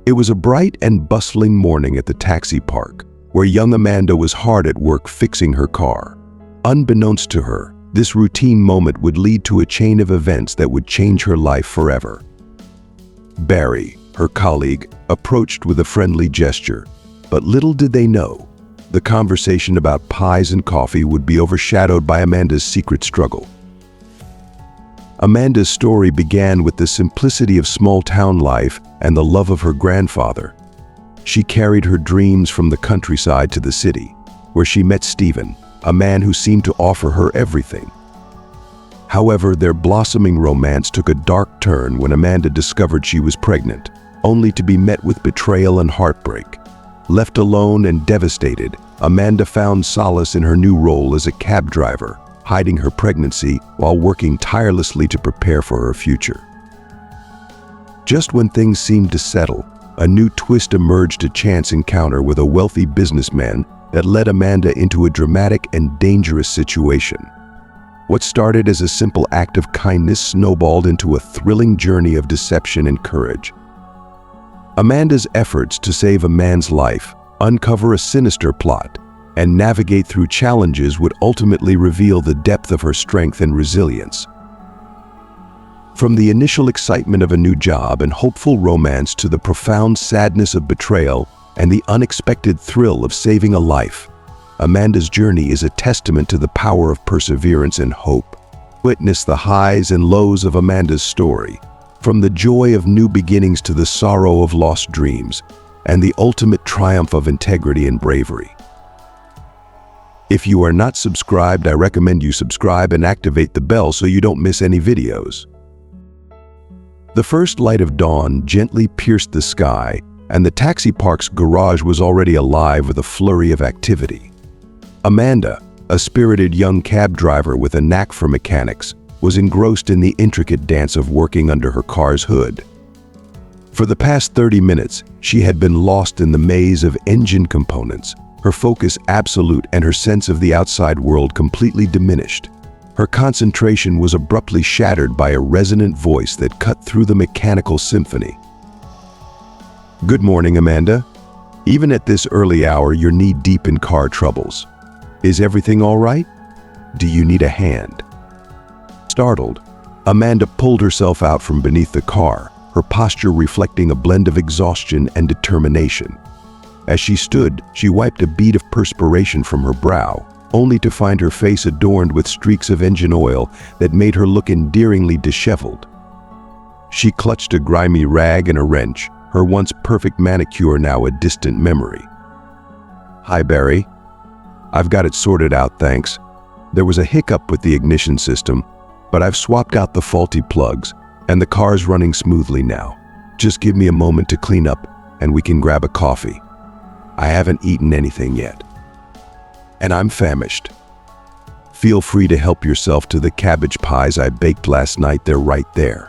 It was a bright and bustling morning at the taxi park, where young Amanda was hard at work fixing her car. Unbeknownst to her, this routine moment would lead to a chain of events that would change her life forever. Barry, her colleague, approached with a friendly gesture, but little did they know, the conversation about pies and coffee would be overshadowed by Amanda's secret struggle. Amanda's story began with the simplicity of small-town life and the love of her grandfather. She carried her dreams from the countryside to the city, where she met Stephen, a man who seemed to offer her everything. However, their blossoming romance took a dark turn when Amanda discovered she was pregnant, only to be met with betrayal and heartbreak. Left alone and devastated, Amanda found solace in her new role as a cab driver, hiding her pregnancy while working tirelessly to prepare for her future. Just when things seemed to settle, a new twist emerged: a chance encounter with a wealthy businessman that led Amanda into a dramatic and dangerous situation. What started as a simple act of kindness snowballed into a thrilling journey of deception and courage. Amanda's efforts to save a man's life, uncover a sinister plot, and navigate through challenges would ultimately reveal the depth of her strength and resilience. From the initial excitement of a new job and hopeful romance to the profound sadness of betrayal and the unexpected thrill of saving a life, Amanda's journey is a testament to the power of perseverance and hope. Witness the highs and lows of Amanda's story, from the joy of new beginnings to the sorrow of lost dreams, and the ultimate triumph of integrity and bravery. If you are not subscribed, I recommend you subscribe and activate the bell so you don't miss any videos. The first light of dawn gently pierced the sky, and the taxi park's garage was already alive with a flurry of activity. Amanda, a spirited young cab driver with a knack for mechanics, was engrossed in the intricate dance of working under her car's hood. For the past 30 minutes, she had been lost in the maze of engine components, her focus absolute and her sense of the outside world completely diminished. Her concentration was abruptly shattered by a resonant voice that cut through the mechanical symphony. "Good morning, Amanda. Even at this early hour, you're knee-deep in car troubles. Is everything all right? Do you need a hand?" Startled, Amanda pulled herself out from beneath the car, her posture reflecting a blend of exhaustion and determination. As she stood, she wiped a bead of perspiration from her brow, only to find her face adorned with streaks of engine oil that made her look endearingly disheveled. She clutched a grimy rag and a wrench, her once perfect manicure now a distant memory. "Hi, Barry. I've got it sorted out, thanks. There was a hiccup with the ignition system, but I've swapped out the faulty plugs, and the car's running smoothly now. Just give me a moment to clean up, and we can grab a coffee. I haven't eaten anything yet. And I'm famished. Feel free to help yourself to the cabbage pies I baked last night, they're right there."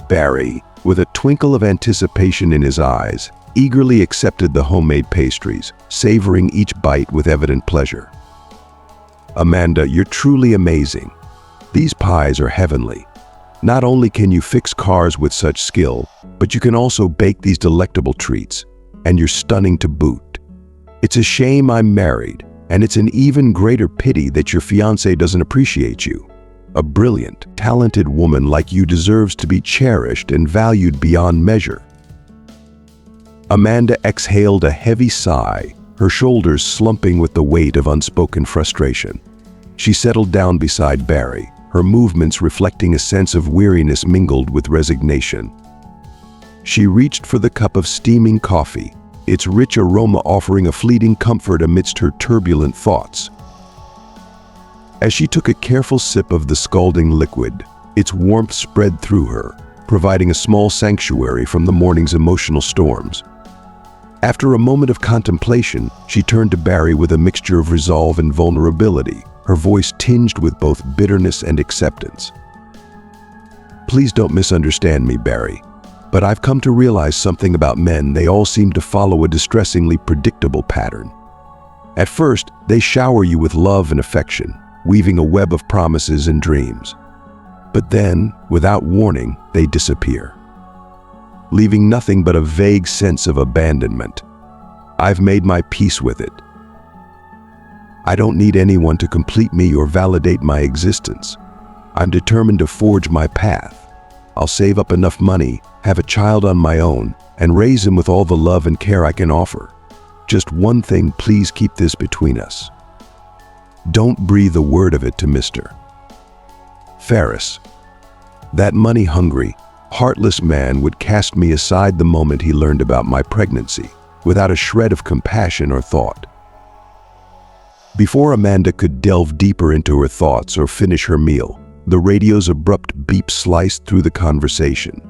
Barry, with a twinkle of anticipation in his eyes, eagerly accepted the homemade pastries, savoring each bite with evident pleasure. "Amanda, you're truly amazing. These pies are heavenly. Not only can you fix cars with such skill, but you can also bake these delectable treats, and you're stunning to boot. It's a shame I'm married, and it's an even greater pity that your fiancé doesn't appreciate you. A brilliant, talented woman like you deserves to be cherished and valued beyond measure." Amanda exhaled a heavy sigh, her shoulders slumping with the weight of unspoken frustration. She settled down beside Barry, her movements reflecting a sense of weariness mingled with resignation. She reached for the cup of steaming coffee, its rich aroma offering a fleeting comfort amidst her turbulent thoughts. As she took a careful sip of the scalding liquid, its warmth spread through her, providing a small sanctuary from the morning's emotional storms. After a moment of contemplation, she turned to Barry with a mixture of resolve and vulnerability, her voice tinged with both bitterness and acceptance. "Please don't misunderstand me, Barry, but I've come to realize something about men. They all seem to follow a distressingly predictable pattern. At first, they shower you with love and affection, weaving a web of promises and dreams. But then, without warning, they disappear. leaving nothing but a vague sense of abandonment. I've made my peace with it. I don't need anyone to complete me or validate my existence. I'm determined to forge my path. I'll save up enough money, have a child on my own, and raise him with all the love and care I can offer. Just one thing, please keep this between us. Don't breathe a word of it to Mr. Ferris. That money-hungry, heartless man would cast me aside the moment he learned about my pregnancy, without a shred of compassion or thought. Before Amanda could delve deeper into her thoughts or finish her meal, the radio's abrupt beep sliced through the conversation.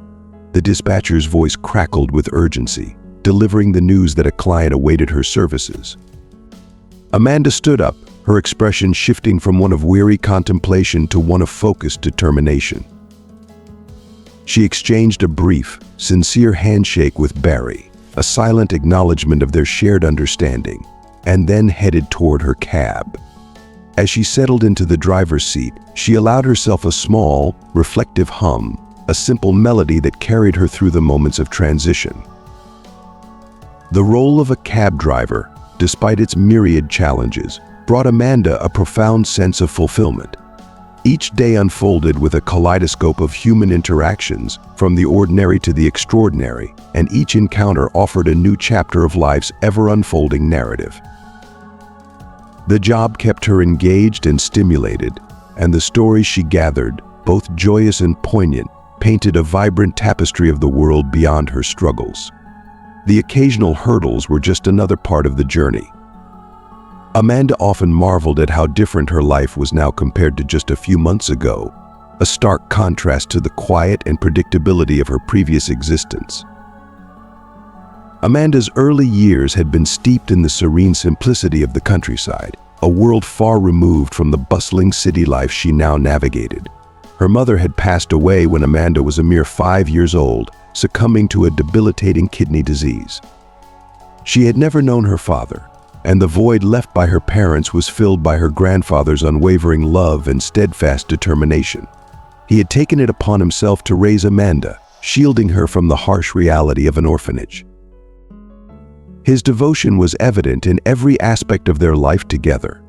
The dispatcher's voice crackled with urgency, delivering the news that a client awaited her services. Amanda stood up, her expression shifting from one of weary contemplation to one of focused determination. She exchanged a brief, sincere handshake with Barry, a silent acknowledgement of their shared understanding, and then headed toward her cab. As she settled into the driver's seat, she allowed herself a small, reflective hum, a simple melody that carried her through the moments of transition. The role of a cab driver, despite its myriad challenges, brought Amanda a profound sense of fulfillment. Each day unfolded with a kaleidoscope of human interactions, from the ordinary to the extraordinary, and each encounter offered a new chapter of life's ever-unfolding narrative. The job kept her engaged and stimulated, and the stories she gathered, both joyous and poignant, painted a vibrant tapestry of the world beyond her struggles. The occasional hurdles were just another part of the journey. Amanda often marveled at how different her life was now compared to just a few months ago, a stark contrast to the quiet and predictability of her previous existence. Amanda's early years had been steeped in the serene simplicity of the countryside, a world far removed from the bustling city life she now navigated. Her mother had passed away when Amanda was a mere 5 years old, succumbing to a debilitating kidney disease. She had never known her father, and the void left by her parents was filled by her grandfather's unwavering love and steadfast determination. He had taken it upon himself to raise Amanda, shielding her from the harsh reality of an orphanage. His devotion was evident in every aspect of their life together.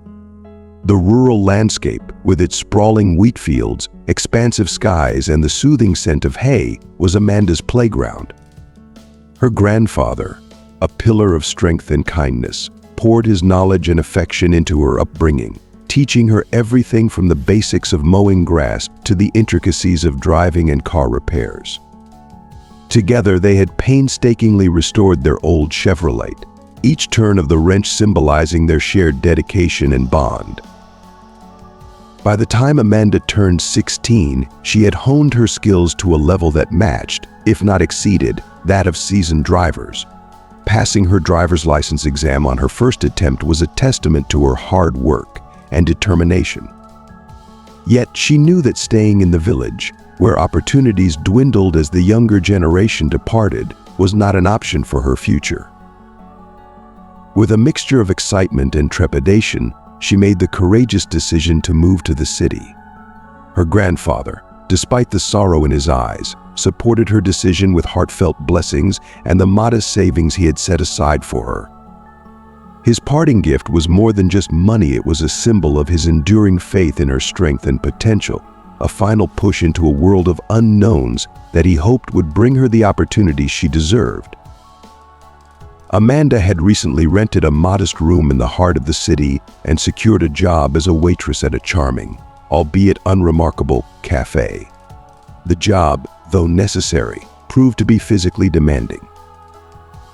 The rural landscape, with its sprawling wheat fields, expansive skies, and the soothing scent of hay, was Amanda's playground. Her grandfather, a pillar of strength and kindness, poured his knowledge and affection into her upbringing, teaching her everything from the basics of mowing grass to the intricacies of driving and car repairs. Together, they had painstakingly restored their old Chevrolet, each turn of the wrench symbolizing their shared dedication and bond. By the time Amanda turned 16, she had honed her skills to a level that matched, if not exceeded, that of seasoned drivers. Passing her driver's license exam on her first attempt was a testament to her hard work and determination. Yet she knew that staying in the village, where opportunities dwindled as the younger generation departed, was not an option for her future. With a mixture of excitement and trepidation, she made the courageous decision to move to the city. Her grandfather, despite the sorrow in his eyes, supported her decision with heartfelt blessings and the modest savings he had set aside for her. His parting gift was more than just money, it was a symbol of his enduring faith in her strength and potential, a final push into a world of unknowns that he hoped would bring her the opportunities she deserved. Amanda had recently rented a modest room in the heart of the city and secured a job as a waitress at a charming, albeit unremarkable, cafe. The job, though necessary, proved to be physically demanding.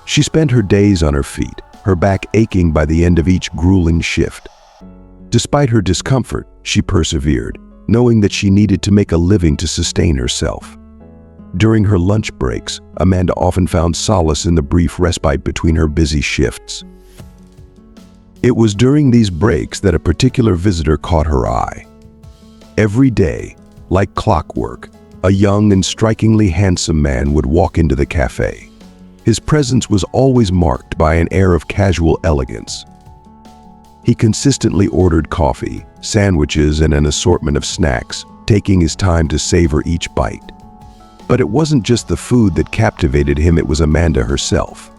She spent her days on her feet, her back aching by the end of each grueling shift. Despite her discomfort, she persevered, knowing that she needed to make a living to sustain herself. During her lunch breaks, Amanda often found solace in the brief respite between her busy shifts. It was during these breaks that a particular visitor caught her eye. Every day, like clockwork, a young and strikingly handsome man would walk into the cafe. His presence was always marked by an air of casual elegance. He consistently ordered coffee, sandwiches, and an assortment of snacks, taking his time to savor each bite. But it wasn't just the food that captivated him, it was Amanda herself.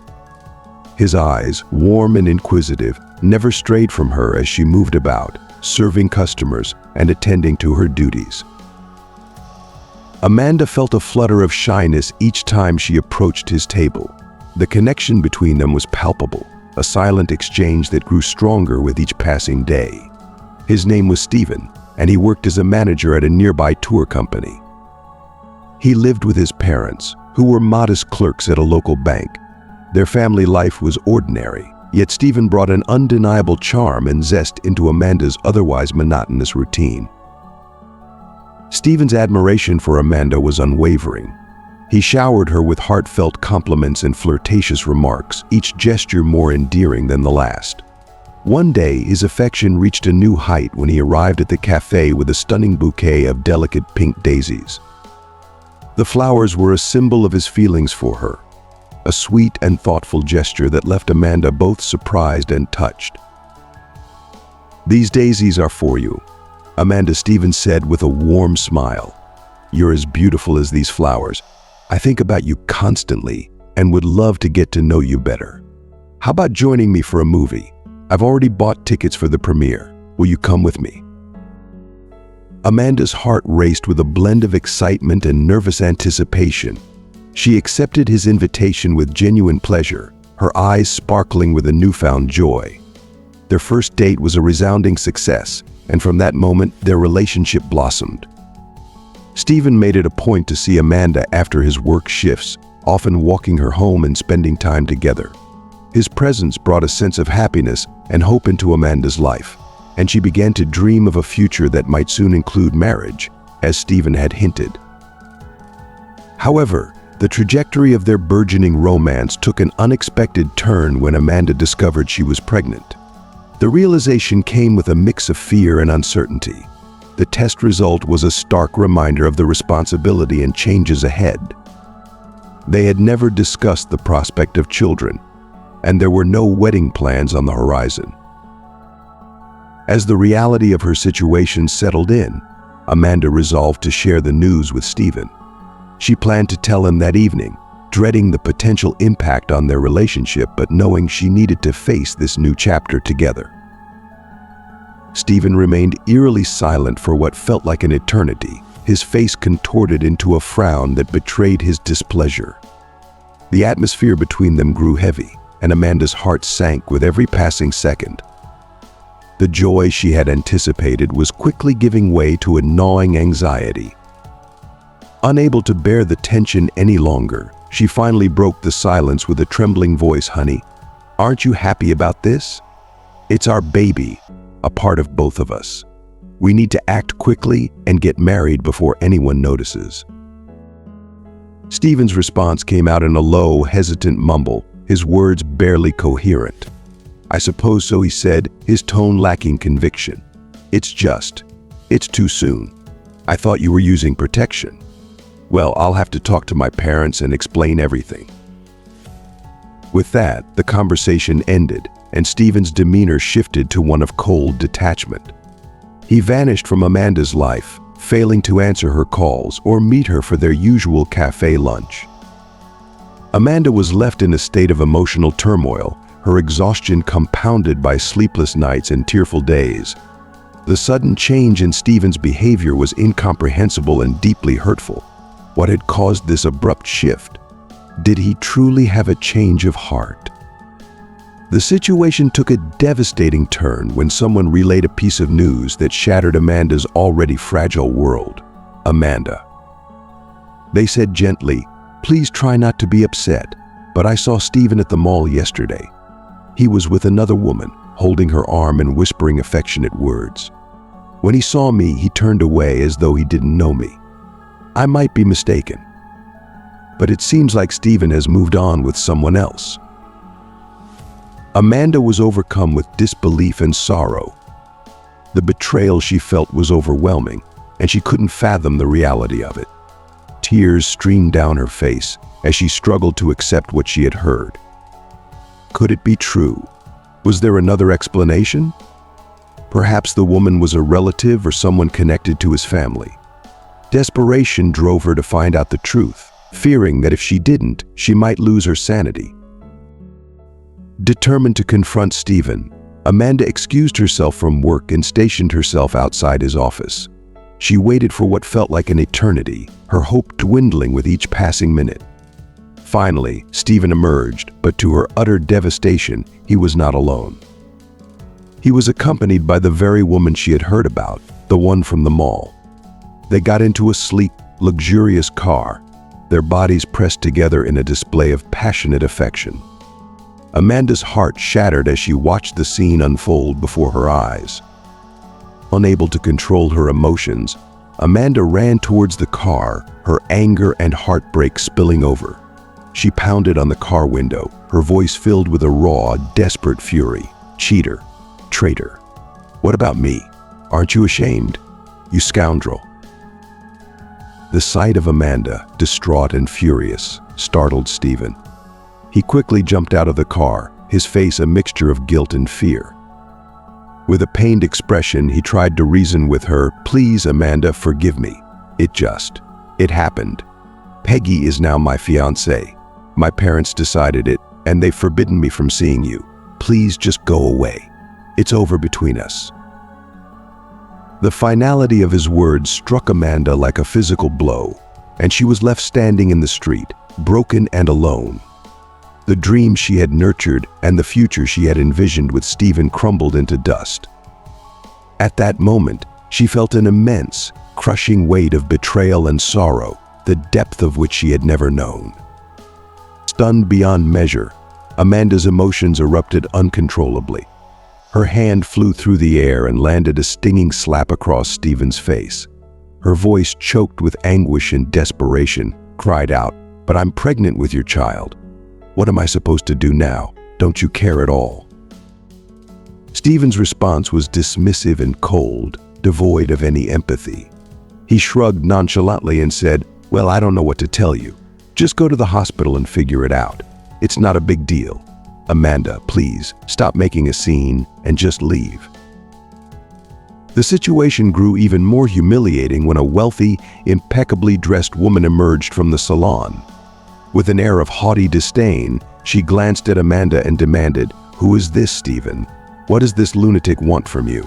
His eyes, warm and inquisitive, never strayed from her as she moved about, serving customers and attending to her duties. Amanda felt a flutter of shyness each time she approached his table. The connection between them was palpable, a silent exchange that grew stronger with each passing day. His name was Stephen, and he worked as a manager at a nearby tour company. He lived with his parents, who were modest clerks at a local bank. Their family life was ordinary, yet Stephen brought an undeniable charm and zest into Amanda's otherwise monotonous routine. Stephen's admiration for Amanda was unwavering. He showered her with heartfelt compliments and flirtatious remarks, each gesture more endearing than the last. One day, his affection reached a new height when he arrived at the cafe with a stunning bouquet of delicate pink daisies. The flowers were a symbol of his feelings for her, a sweet and thoughtful gesture that left Amanda both surprised and touched. "These daisies are for you," Amanda Stevens said with a warm smile. "You're as beautiful as these flowers. I think about you constantly and would love to get to know you better. How about joining me for a movie? I've already bought tickets for the premiere. Will you come with me?" Amanda's heart raced with a blend of excitement and nervous anticipation. She accepted his invitation with genuine pleasure, her eyes sparkling with a newfound joy. Their first date was a resounding success, and from that moment, their relationship blossomed. Stephen made it a point to see Amanda after his work shifts, often walking her home and spending time together. His presence brought a sense of happiness and hope into Amanda's life, and she began to dream of a future that might soon include marriage, as Stephen had hinted. However, the trajectory of their burgeoning romance took an unexpected turn when Amanda discovered she was pregnant. The realization came with a mix of fear and uncertainty. The test result was a stark reminder of the responsibility and changes ahead. They had never discussed the prospect of children, and there were no wedding plans on the horizon. As the reality of her situation settled in, Amanda resolved to share the news with Stephen. She planned to tell him that evening, dreading the potential impact on their relationship but knowing she needed to face this new chapter together. Stephen remained eerily silent for what felt like an eternity, his face contorted into a frown that betrayed his displeasure. The atmosphere between them grew heavy, and Amanda's heart sank with every passing second. The joy she had anticipated was quickly giving way to a gnawing anxiety. Unable to bear the tension any longer, she finally broke the silence with a trembling voice. "Honey, aren't you happy about this? It's our baby, a part of both of us. We need to act quickly and get married before anyone notices." Stephen's response came out in a low, hesitant mumble, his words barely coherent. "I suppose so," he said, his tone lacking conviction. It's too soon. I thought you were using protection." "Well, I'll have to talk to my parents and explain everything." With that, the conversation ended, and Stephen's demeanor shifted to one of cold detachment. He vanished from Amanda's life, failing to answer her calls or meet her for their usual cafe lunch. Amanda was left in a state of emotional turmoil, her exhaustion compounded by sleepless nights and tearful days. The sudden change in Stephen's behavior was incomprehensible and deeply hurtful. What had caused this abrupt shift? Did he truly have a change of heart? The situation took a devastating turn when someone relayed a piece of news that shattered Amanda's already fragile world. "Amanda," they said gently, "please try not to be upset, but I saw Stephen at the mall yesterday. He was with another woman, holding her arm and whispering affectionate words. When he saw me, he turned away as though he didn't know me. I might be mistaken, but it seems like Stephen has moved on with someone else." Amanda was overcome with disbelief and sorrow. The betrayal she felt was overwhelming, and she couldn't fathom the reality of it. Tears streamed down her face as she struggled to accept what she had heard. Could it be true? Was there another explanation? Perhaps the woman was a relative or someone connected to his family. Desperation drove her to find out the truth, fearing that if she didn't, she might lose her sanity. Determined to confront Stephen, Amanda excused herself from work and stationed herself outside his office. She waited for what felt like an eternity, her hope dwindling with each passing minute. Finally, Stephen emerged, but to her utter devastation, he was not alone. He was accompanied by the very woman she had heard about, the one from the mall. They got into a sleek, luxurious car, their bodies pressed together in a display of passionate affection. Amanda's heart shattered as she watched the scene unfold before her eyes. Unable to control her emotions, Amanda ran towards the car, her anger and heartbreak spilling over. She pounded on the car window, her voice filled with a raw, desperate fury. "Cheater, traitor. What about me? Aren't you ashamed? You scoundrel." The sight of Amanda, distraught and furious, startled Stephen. He quickly jumped out of the car, his face a mixture of guilt and fear. With a pained expression, he tried to reason with her. "Please, Amanda, forgive me. It happened. Peggy is now my fiancée. My parents decided it, and they've forbidden me from seeing you. Please just go away. It's over between us." The finality of his words struck Amanda like a physical blow, and she was left standing in the street, broken and alone. The dream she had nurtured and the future she had envisioned with Stephen crumbled into dust. At that moment, she felt an immense, crushing weight of betrayal and sorrow, the depth of which she had never known. Stunned beyond measure, Amanda's emotions erupted uncontrollably. Her hand flew through the air and landed a stinging slap across Stephen's face. Her voice, choked with anguish and desperation, cried out, "But I'm pregnant with your child. What am I supposed to do now? Don't you care at all?" Stephen's response was dismissive and cold, devoid of any empathy. He shrugged nonchalantly and said, "Well, I don't know what to tell you. Just go to the hospital and figure it out. It's not a big deal. Amanda, please, stop making a scene and just leave." The situation grew even more humiliating when a wealthy, impeccably dressed woman emerged from the salon. With an air of haughty disdain, she glanced at Amanda and demanded, "Who is this, Stephen? What does this lunatic want from you?"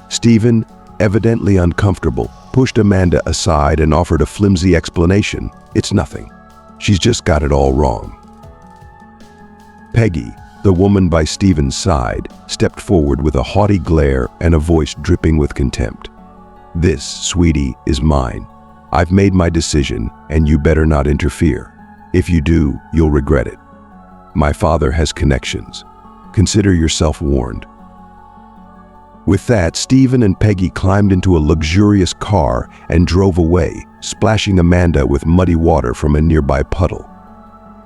Stephen, evidently uncomfortable, pushed Amanda aside and offered a flimsy explanation. "It's nothing. She's just got it all wrong." Peggy, the woman by Stephen's side, stepped forward with a haughty glare and a voice dripping with contempt. "This, sweetie, is mine. I've made my decision, and you better not interfere. If you do, you'll regret it. My father has connections. Consider yourself warned." With that, Stephen and Peggy climbed into a luxurious car and drove away, splashing Amanda with muddy water from a nearby puddle.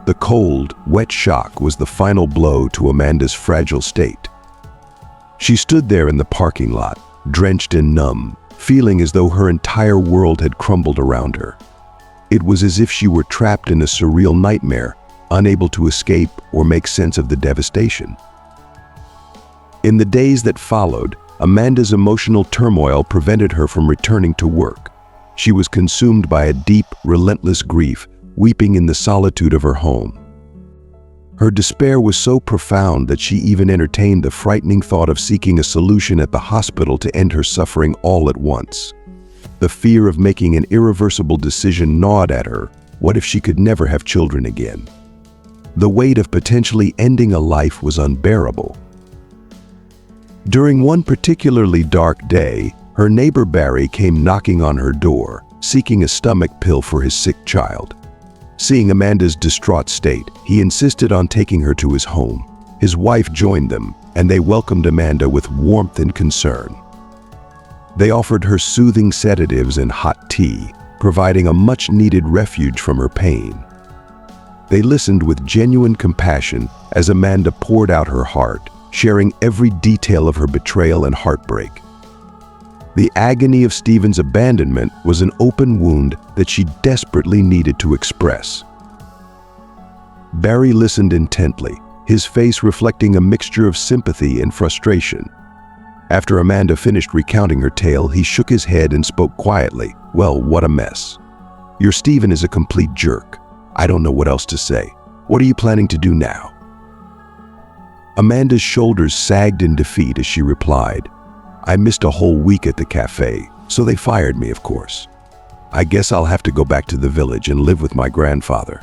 The cold, wet shock was the final blow to Amanda's fragile state. She stood there in the parking lot, drenched and numb, feeling as though her entire world had crumbled around her. It was as if she were trapped in a surreal nightmare, unable to escape or make sense of the devastation. In the days that followed, Amanda's emotional turmoil prevented her from returning to work. She was consumed by a deep, relentless grief, weeping in the solitude of her home. Her despair was so profound that she even entertained the frightening thought of seeking a solution at the hospital to end her suffering all at once. The fear of making an irreversible decision gnawed at her. What if she could never have children again? The weight of potentially ending a life was unbearable. During one particularly dark day, her neighbor Barry came knocking on her door, seeking a stomach pill for his sick child. Seeing Amanda's distraught state, he insisted on taking her to his home. His wife joined them, and they welcomed Amanda with warmth and concern. They offered her soothing sedatives and hot tea, providing a much-needed refuge from her pain. They listened with genuine compassion as Amanda poured out her heart, sharing every detail of her betrayal and heartbreak. The agony of Stephen's abandonment was an open wound that she desperately needed to express. Barry listened intently, his face reflecting a mixture of sympathy and frustration. After Amanda finished recounting her tale, he shook his head and spoke quietly. "Well, what a mess. Your Stephen is a complete jerk. I don't know what else to say. What are you planning to do now?" Amanda's shoulders sagged in defeat as she replied, "I missed a whole week at the cafe, so they fired me, of course. I guess I'll have to go back to the village and live with my grandfather.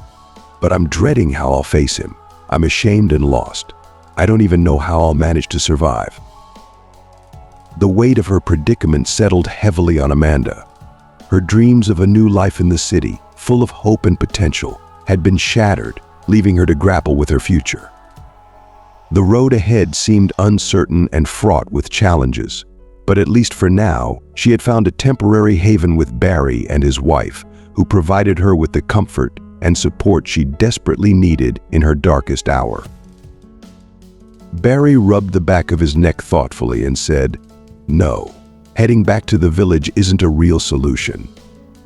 But I'm dreading how I'll face him. I'm ashamed and lost. I don't even know how I'll manage to survive." The weight of her predicament settled heavily on Amanda. Her dreams of a new life in the city, full of hope and potential, had been shattered, leaving her to grapple with her future. The road ahead seemed uncertain and fraught with challenges, but at least for now, she had found a temporary haven with Barry and his wife, who provided her with the comfort and support she desperately needed in her darkest hour. Barry rubbed the back of his neck thoughtfully and said, "No, heading back to the village isn't a real solution.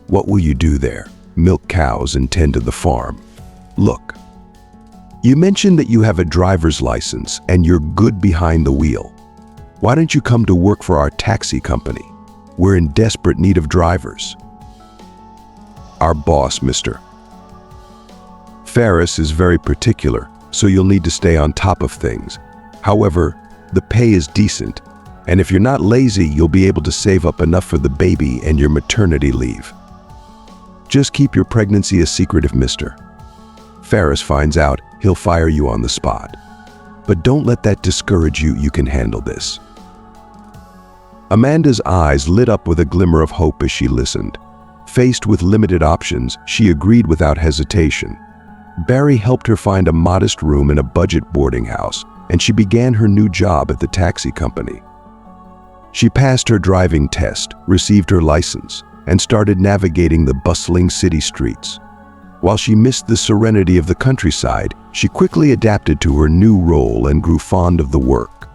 What will you do there? Milk cows and tend to the farm? Look, you mentioned that you have a driver's license and you're good behind the wheel. Why don't you come to work for our taxi company? We're in desperate need of drivers." "Our boss, Mr. Ferris, is very particular, so you'll need to stay on top of things. However, the pay is decent, and if you're not lazy, you'll be able to save up enough for the baby and your maternity leave. Just keep your pregnancy a secret if Mr. Ferris finds out, he'll fire you on the spot. But don't let that discourage you. You can handle this." Amanda's eyes lit up with a glimmer of hope as she listened. Faced with limited options, she agreed without hesitation. Barry helped her find a modest room in a budget boarding house, and she began her new job at the taxi company. She passed her driving test, received her license, and started navigating the bustling city streets. While she missed the serenity of the countryside, she quickly adapted to her new role and grew fond of the work.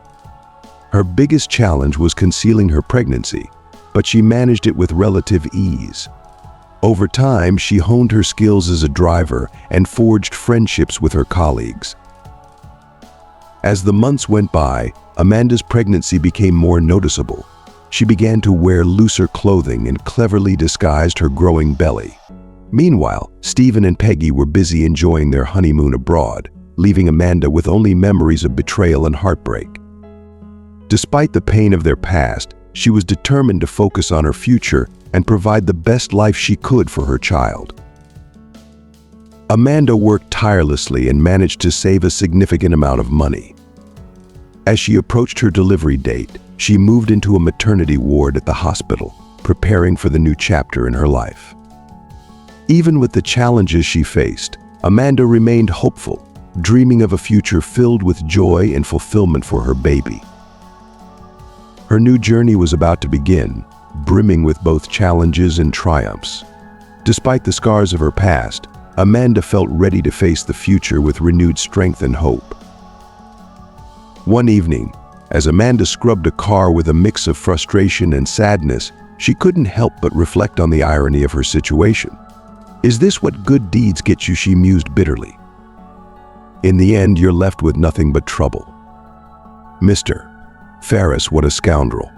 Her biggest challenge was concealing her pregnancy, but she managed it with relative ease. Over time, she honed her skills as a driver and forged friendships with her colleagues. As the months went by, Amanda's pregnancy became more noticeable. She began to wear looser clothing and cleverly disguised her growing belly. Meanwhile, Stephen and Peggy were busy enjoying their honeymoon abroad, leaving Amanda with only memories of betrayal and heartbreak. Despite the pain of their past, she was determined to focus on her future and provide the best life she could for her child. Amanda worked tirelessly and managed to save a significant amount of money. As she approached her delivery date, she moved into a maternity ward at the hospital, preparing for the new chapter in her life. Even with the challenges she faced, Amanda remained hopeful, dreaming of a future filled with joy and fulfillment for her baby. Her new journey was about to begin, brimming with both challenges and triumphs. Despite the scars of her past, Amanda felt ready to face the future with renewed strength and hope. One evening, as Amanda scrubbed a car with a mix of frustration and sadness, she couldn't help but reflect on the irony of her situation. "Is this what good deeds get you?" she mused bitterly. "In the end, you're left with nothing but trouble. Mr. Ferris, what a scoundrel.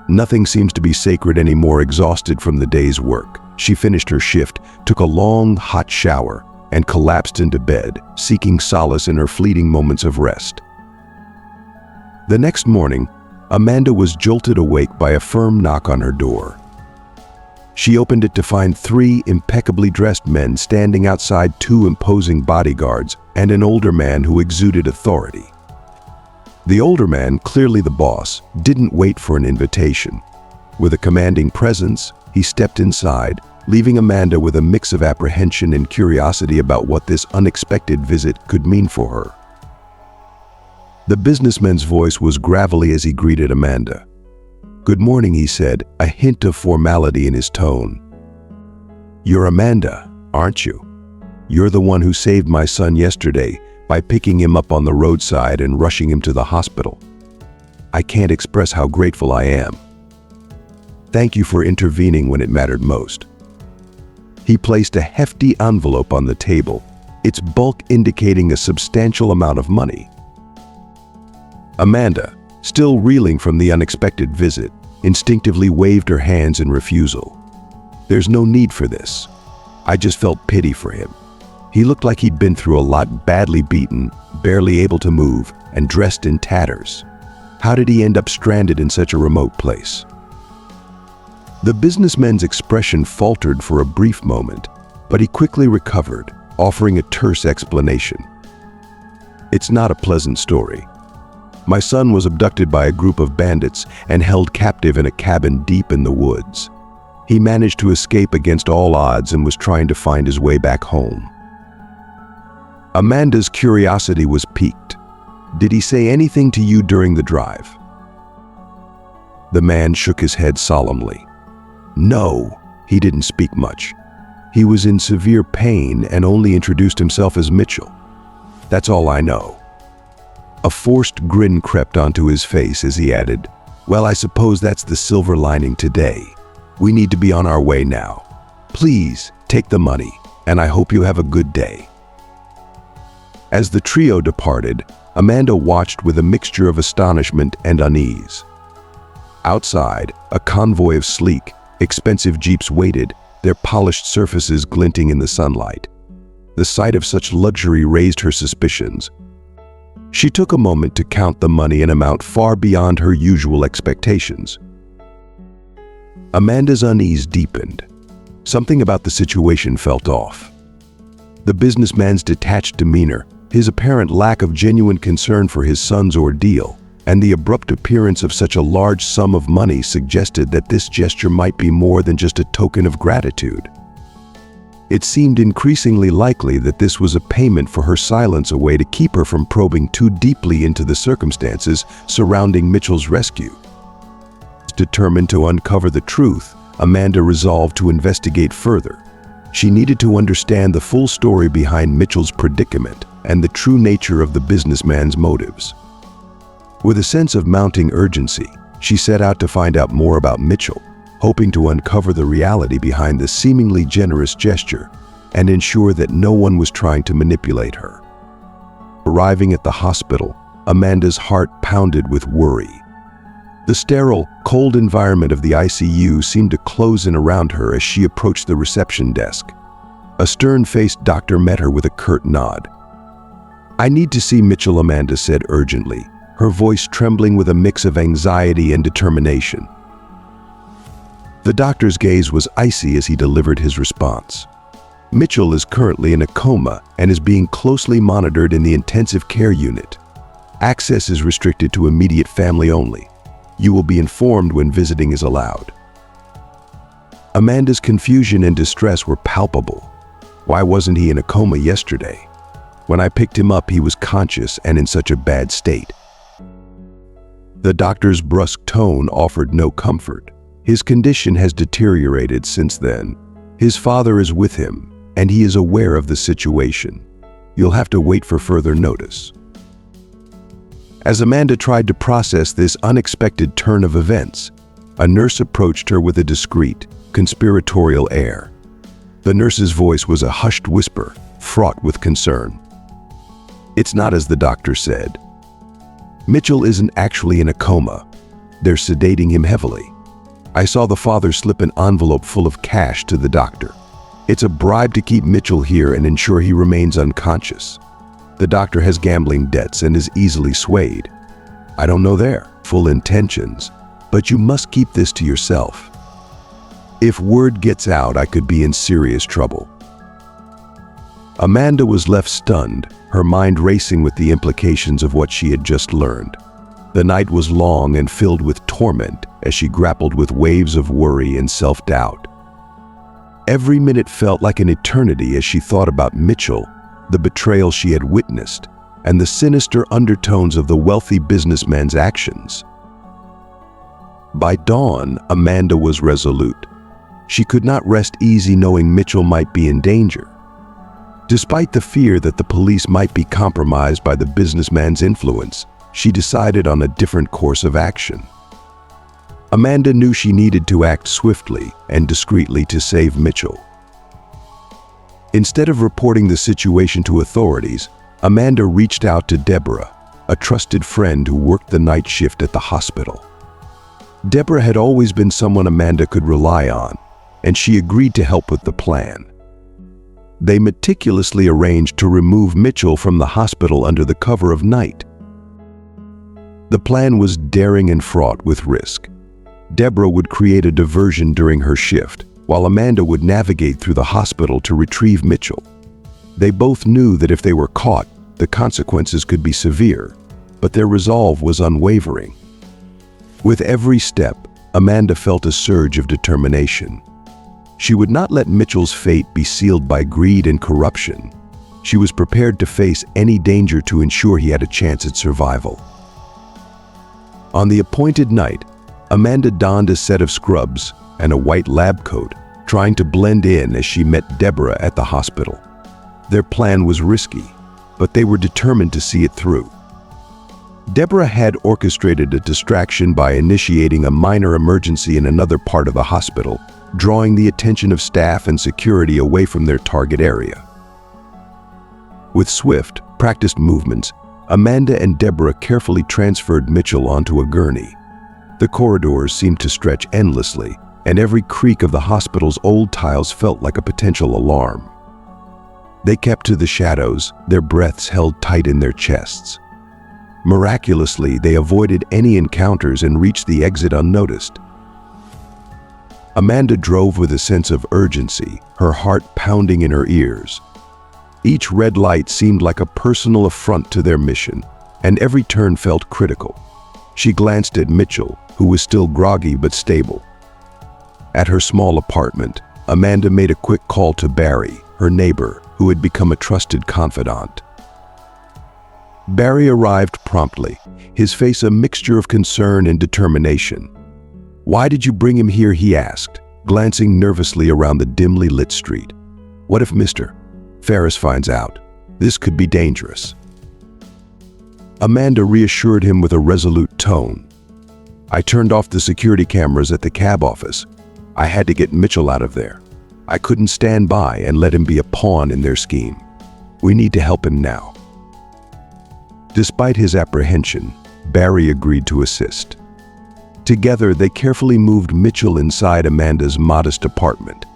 Nothing seems to be sacred anymore." Exhausted from the day's work, she finished her shift, took a long, hot shower, and collapsed into bed, seeking solace in her fleeting moments of rest. The next morning, Amanda was jolted awake by a firm knock on her door. She opened it to find 3 impeccably dressed men standing outside 2 imposing bodyguards and an older man who exuded authority. The older man, clearly the boss, didn't wait for an invitation. With a commanding presence, he stepped inside, leaving Amanda with a mix of apprehension and curiosity about what this unexpected visit could mean for her. The businessman's voice was gravelly as he greeted Amanda. "Good morning," he said, a hint of formality in his tone. "You're Amanda, aren't you? You're the one who saved my son yesterday by picking him up on the roadside and rushing him to the hospital. I can't express how grateful I am. Thank you for intervening when it mattered most." He placed a hefty envelope on the table, its bulk indicating a substantial amount of money. "Amanda, still reeling from the unexpected visit, instinctively waved her hands in refusal. "There's no need for this." I just felt pity for him. He looked like he'd been through a lot, badly beaten, barely able to move, and dressed in tatters. How did he end up stranded in such a remote place? The businessman's expression faltered for a brief moment, but he quickly recovered, offering a terse explanation. "It's not a pleasant story. My son was abducted by a group of bandits and held captive in a cabin deep in the woods. He managed to escape against all odds and was trying to find his way back home." Amanda's curiosity was piqued. "Did he say anything to you during the drive?" The man shook his head solemnly. "No, he didn't speak much. He was in severe pain and only introduced himself as Mitchell. That's all I know." A forced grin crept onto his face as he added, "Well, I suppose that's the silver lining today. We need to be on our way now. Please, take the money, and I hope you have a good day." As the trio departed, Amanda watched with a mixture of astonishment and unease. Outside, a convoy of sleek, expensive jeeps waited, their polished surfaces glinting in the sunlight. The sight of such luxury raised her suspicions. She took a moment to count the money, an amount far beyond her usual expectations. Amanda's unease deepened. Something about the situation felt off. The businessman's detached demeanor, his apparent lack of genuine concern for his son's ordeal, and the abrupt appearance of such a large sum of money suggested that this gesture might be more than just a token of gratitude. It seemed increasingly likely that this was a payment for her silence, a way to keep her from probing too deeply into the circumstances surrounding Mitchell's rescue. Determined to uncover the truth, Amanda resolved to investigate further. She needed to understand the full story behind Mitchell's predicament and the true nature of the businessman's motives. With a sense of mounting urgency, she set out to find out more about Mitchell, hoping to uncover the reality behind the seemingly generous gesture and ensure that no one was trying to manipulate her. Arriving at the hospital, Amanda's heart pounded with worry. The sterile, cold environment of the ICU seemed to close in around her as she approached the reception desk. A stern-faced doctor met her with a curt nod. "I need to see Mitchell," Amanda said urgently, her voice trembling with a mix of anxiety and determination. The doctor's gaze was icy as he delivered his response. "Mitchell is currently in a coma and is being closely monitored in the intensive care unit. Access is restricted to immediate family only. You will be informed when visiting is allowed." Amanda's confusion and distress were palpable. Why wasn't he in a coma yesterday? When I picked him up, he was conscious and in such a bad state. The doctor's brusque tone offered no comfort. His condition has deteriorated since then. His father is with him, and he is aware of the situation. You'll have to wait for further notice. As Amanda tried to process this unexpected turn of events, a nurse approached her with a discreet, conspiratorial air. The nurse's voice was a hushed whisper, fraught with concern. "It's not as the doctor said. Mitchell isn't actually in a coma. They're sedating him heavily. I saw the father slip an envelope full of cash to the doctor. It's a bribe to keep Mitchell here and ensure he remains unconscious. The doctor has gambling debts and is easily swayed. I don't know their full intentions, but you must keep this to yourself. If word gets out, I could be in serious trouble." Amanda was left stunned, her mind racing with the implications of what she had just learned. The night was long and filled with torment as she grappled with waves of worry and self-doubt. Every minute felt like an eternity as she thought about Mitchell, the betrayal she had witnessed, and the sinister undertones of the wealthy businessman's actions. By dawn, Amanda was resolute. She could not rest easy knowing Mitchell might be in danger. Despite the fear that the police might be compromised by the businessman's influence, she decided on a different course of action. Amanda knew she needed to act swiftly and discreetly to save Mitchell. Instead of reporting the situation to authorities, Amanda reached out to Deborah, a trusted friend who worked the night shift at the hospital. Deborah had always been someone Amanda could rely on, and she agreed to help with the plan. They meticulously arranged to remove Mitchell from the hospital under the cover of night. The plan was daring and fraught with risk. Deborah would create a diversion during her shift, while Amanda would navigate through the hospital to retrieve Mitchell. They both knew that if they were caught, the consequences could be severe, but their resolve was unwavering. With every step, Amanda felt a surge of determination. She would not let Mitchell's fate be sealed by greed and corruption. She was prepared to face any danger to ensure he had a chance at survival. On the appointed night, Amanda donned a set of scrubs and a white lab coat, trying to blend in as she met Deborah at the hospital. Their plan was risky, but they were determined to see it through. Deborah had orchestrated a distraction by initiating a minor emergency in another part of the hospital, drawing the attention of staff and security away from their target area. With swift, practiced movements, Amanda and Deborah carefully transferred Mitchell onto a gurney. The corridors seemed to stretch endlessly, and every creak of the hospital's old tiles felt like a potential alarm. They kept to the shadows, their breaths held tight in their chests. Miraculously, they avoided any encounters and reached the exit unnoticed. Amanda drove with a sense of urgency, her heart pounding in her ears. Each red light seemed like a personal affront to their mission, and every turn felt critical. She glanced at Mitchell, who was still groggy but stable. At her small apartment, Amanda made a quick call to Barry, her neighbor, who had become a trusted confidant. Barry arrived promptly, his face a mixture of concern and determination. "Why did you bring him here?" he asked, glancing nervously around the dimly lit street. "What if Mr. Ferris finds out? This could be dangerous." Amanda reassured him with a resolute tone. "I turned off the security cameras at the cab office. I had to get Mitchell out of there. I couldn't stand by and let him be a pawn in their scheme. We need to help him now." Despite his apprehension, Barry agreed to assist. Together, they carefully moved Mitchell inside Amanda's modest apartment.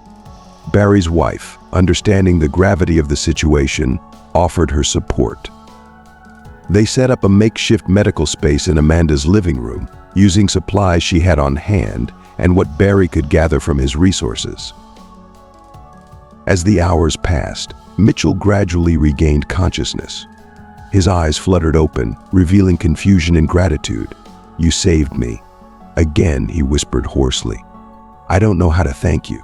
Barry's wife, understanding the gravity of the situation, offered her support. They set up a makeshift medical space in Amanda's living room, using supplies she had on hand and what Barry could gather from his resources. As the hours passed, Mitchell gradually regained consciousness. His eyes fluttered open, revealing confusion and gratitude. "You saved me." Again, he whispered hoarsely. "I don't know how to thank you."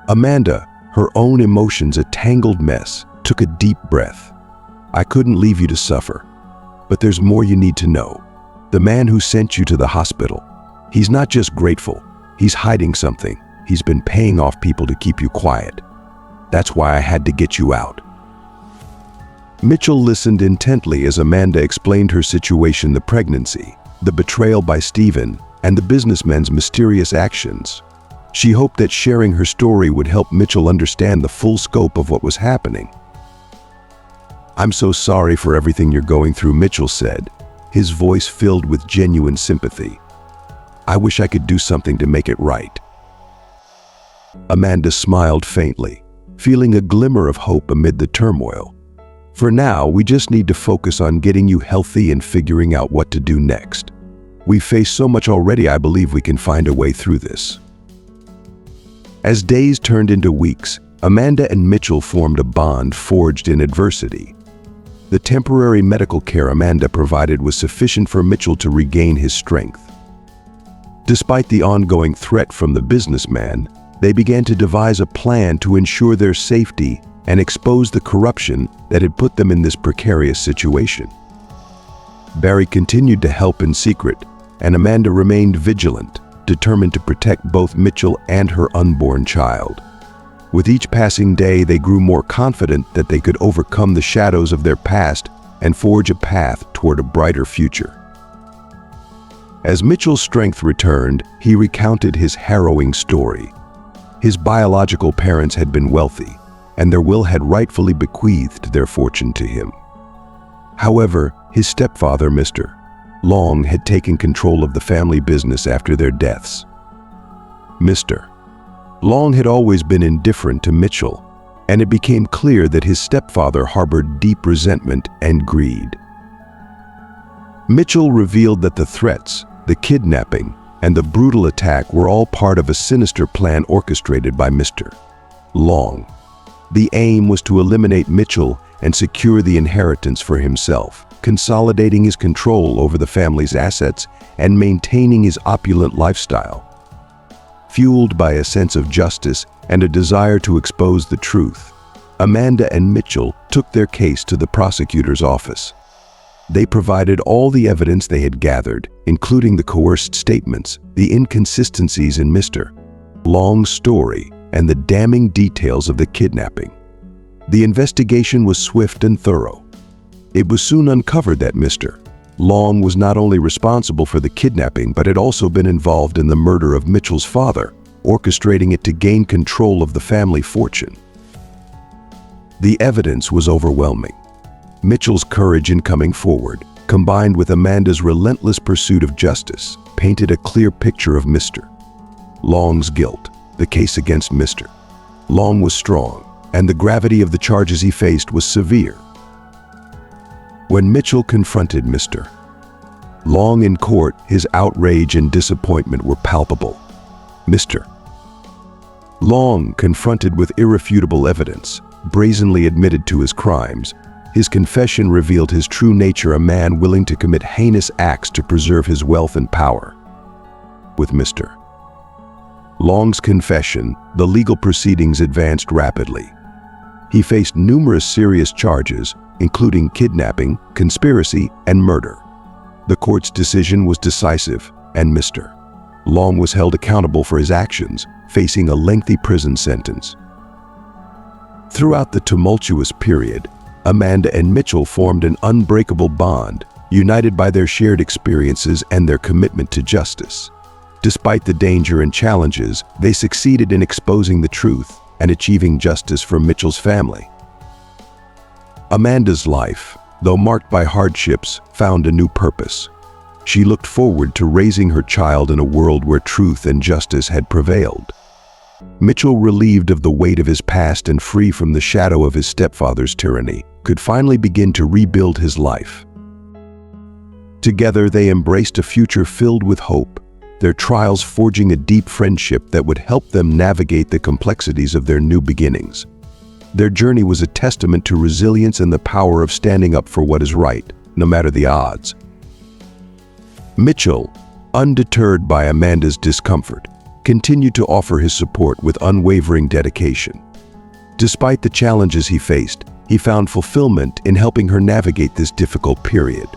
Amanda, her own emotions a tangled mess, took a deep breath. "I couldn't leave you to suffer. But there's more you need to know. The man who sent you to the hospital, he's not just grateful, he's hiding something. He's been paying off people to keep you quiet. That's why I had to get you out." Mitchell listened intently as Amanda explained her situation: the pregnancy, the betrayal by Stephen, and the businessman's mysterious actions. She hoped that sharing her story would help Mitchell understand the full scope of what was happening. "I'm so sorry for everything you're going through," Mitchell said, his voice filled with genuine sympathy. "I wish I could do something to make it right." Amanda smiled faintly, feeling a glimmer of hope amid the turmoil. "For now, we just need to focus on getting you healthy and figuring out what to do next. We've faced so much already. I believe we can find a way through this." As days turned into weeks, Amanda and Mitchell formed a bond forged in adversity. The temporary medical care Amanda provided was sufficient for Mitchell to regain his strength. Despite the ongoing threat from the businessman, they began to devise a plan to ensure their safety and expose the corruption that had put them in this precarious situation. Barry continued to help in secret, and Amanda remained vigilant, determined to protect both Mitchell and her unborn child. With each passing day, they grew more confident that they could overcome the shadows of their past and forge a path toward a brighter future. As Mitchell's strength returned, he recounted his harrowing story. His biological parents had been wealthy, and their will had rightfully bequeathed their fortune to him. However, his stepfather, Mr. Long, had taken control of the family business after their deaths. Mr. Long had always been indifferent to Mitchell, and it became clear that his stepfather harbored deep resentment and greed. Mitchell revealed that the threats, the kidnapping, and the brutal attack were all part of a sinister plan orchestrated by Mr. Long. The aim was to eliminate Mitchell and secure the inheritance for himself, consolidating his control over the family's assets and maintaining his opulent lifestyle. Fueled by a sense of justice and a desire to expose the truth, Amanda and Mitchell took their case to the prosecutor's office. They provided all the evidence they had gathered, including the coerced statements, the inconsistencies in Mr. Long's story, and the damning details of the kidnapping. The investigation was swift and thorough. It was soon uncovered that Mr. Long was not only responsible for the kidnapping but had also been involved in the murder of Mitchell's father, orchestrating it to gain control of the family fortune. The evidence was overwhelming. Mitchell's courage in coming forward, combined with Amanda's relentless pursuit of justice, painted a clear picture of Mr. Long's guilt. The case against Mr. Long was strong, and the gravity of the charges he faced was severe. When Mitchell confronted Mr. Long in court, his outrage and disappointment were palpable. Mr. Long, confronted with irrefutable evidence, brazenly admitted to his crimes. His confession revealed his true nature, a man willing to commit heinous acts to preserve his wealth and power. With Mr. Long's confession, the legal proceedings advanced rapidly. He faced numerous serious charges, including kidnapping, conspiracy, and murder. The court's decision was decisive, and Mr. Long was held accountable for his actions, facing a lengthy prison sentence. Throughout the tumultuous period, Amanda and Mitchell formed an unbreakable bond, united by their shared experiences and their commitment to justice. Despite the danger and challenges, they succeeded in exposing the truth and achieving justice for Mitchell's family. Amanda's life, though marked by hardships, found a new purpose. She looked forward to raising her child in a world where truth and justice had prevailed. Mitchell, relieved of the weight of his past and free from the shadow of his stepfather's tyranny, could finally begin to rebuild his life. Together, they embraced a future filled with hope, their trials forging a deep friendship that would help them navigate the complexities of their new beginnings. Their journey was a testament to resilience and the power of standing up for what is right, no matter the odds. Mitchell, undeterred by Amanda's discomfort, continued to offer his support with unwavering dedication. Despite the challenges he faced, he found fulfillment in helping her navigate this difficult period.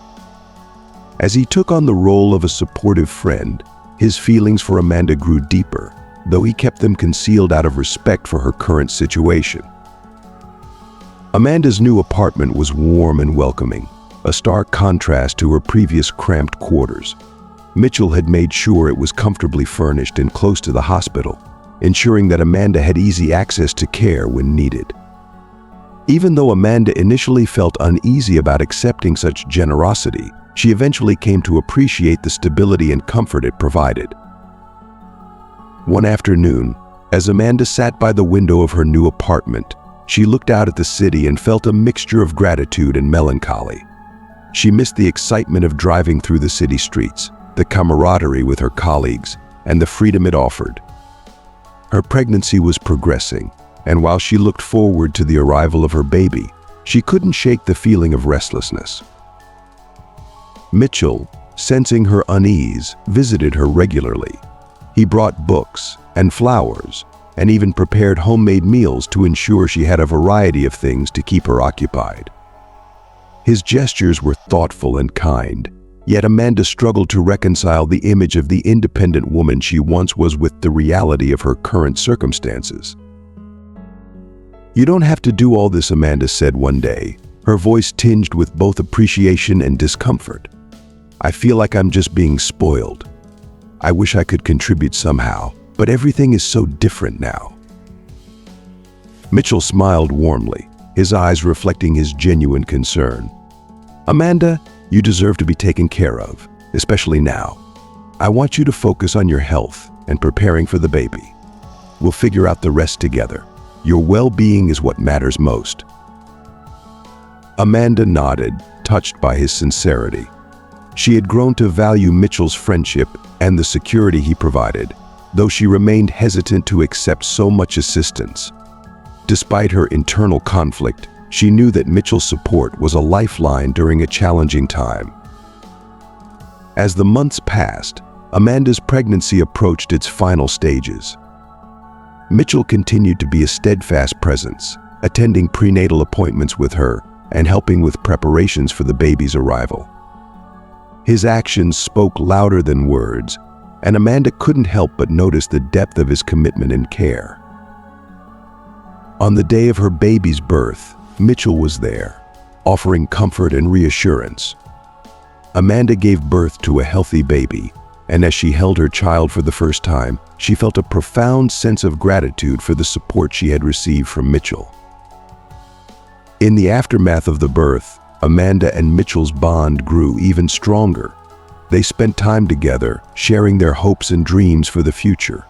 As he took on the role of a supportive friend, his feelings for Amanda grew deeper, though he kept them concealed out of respect for her current situation. Amanda's new apartment was warm and welcoming, a stark contrast to her previous cramped quarters. Mitchell had made sure it was comfortably furnished and close to the hospital, ensuring that Amanda had easy access to care when needed. Even though Amanda initially felt uneasy about accepting such generosity, she eventually came to appreciate the stability and comfort it provided. One afternoon, as Amanda sat by the window of her new apartment, she looked out at the city and felt a mixture of gratitude and melancholy. She missed the excitement of driving through the city streets, the camaraderie with her colleagues, and the freedom it offered. Her pregnancy was progressing, and while she looked forward to the arrival of her baby, she couldn't shake the feeling of restlessness. Mitchell, sensing her unease, visited her regularly. He brought books and flowers, and even prepared homemade meals to ensure she had a variety of things to keep her occupied. His gestures were thoughtful and kind, yet Amanda struggled to reconcile the image of the independent woman she once was with the reality of her current circumstances. "You don't have to do all this," Amanda said one day, her voice tinged with both appreciation and discomfort. "I feel like I'm just being spoiled. I wish I could contribute somehow, but everything is so different now." Mitchell smiled warmly, his eyes reflecting his genuine concern. "Amanda, you deserve to be taken care of, especially now. I want you to focus on your health and preparing for the baby. We'll figure out the rest together. Your well-being is what matters most." Amanda nodded, touched by his sincerity. She had grown to value Mitchell's friendship and the security he provided, though she remained hesitant to accept so much assistance. Despite her internal conflict, she knew that Mitchell's support was a lifeline during a challenging time. As the months passed, Amanda's pregnancy approached its final stages. Mitchell continued to be a steadfast presence, attending prenatal appointments with her and helping with preparations for the baby's arrival. His actions spoke louder than words, and Amanda couldn't help but notice the depth of his commitment and care. On the day of her baby's birth, Mitchell was there, offering comfort and reassurance. Amanda gave birth to a healthy baby, and as she held her child for the first time, she felt a profound sense of gratitude for the support she had received from Mitchell. In the aftermath of the birth, Amanda and Mitchell's bond grew even stronger. They spent time together, sharing their hopes and dreams for the future.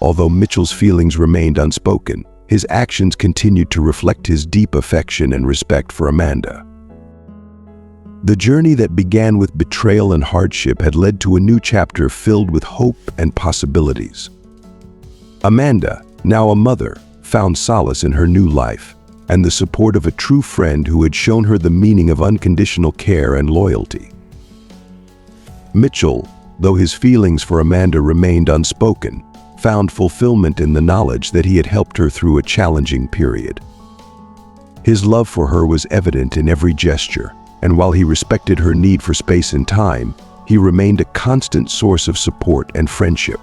Although Mitchell's feelings remained unspoken, his actions continued to reflect his deep affection and respect for Amanda. The journey that began with betrayal and hardship had led to a new chapter filled with hope and possibilities. Amanda, now a mother, found solace in her new life and the support of a true friend who had shown her the meaning of unconditional care and loyalty. Mitchell, though his feelings for Amanda remained unspoken, found fulfillment in the knowledge that he had helped her through a challenging period. His love for her was evident in every gesture, and while he respected her need for space and time, he remained a constant source of support and friendship.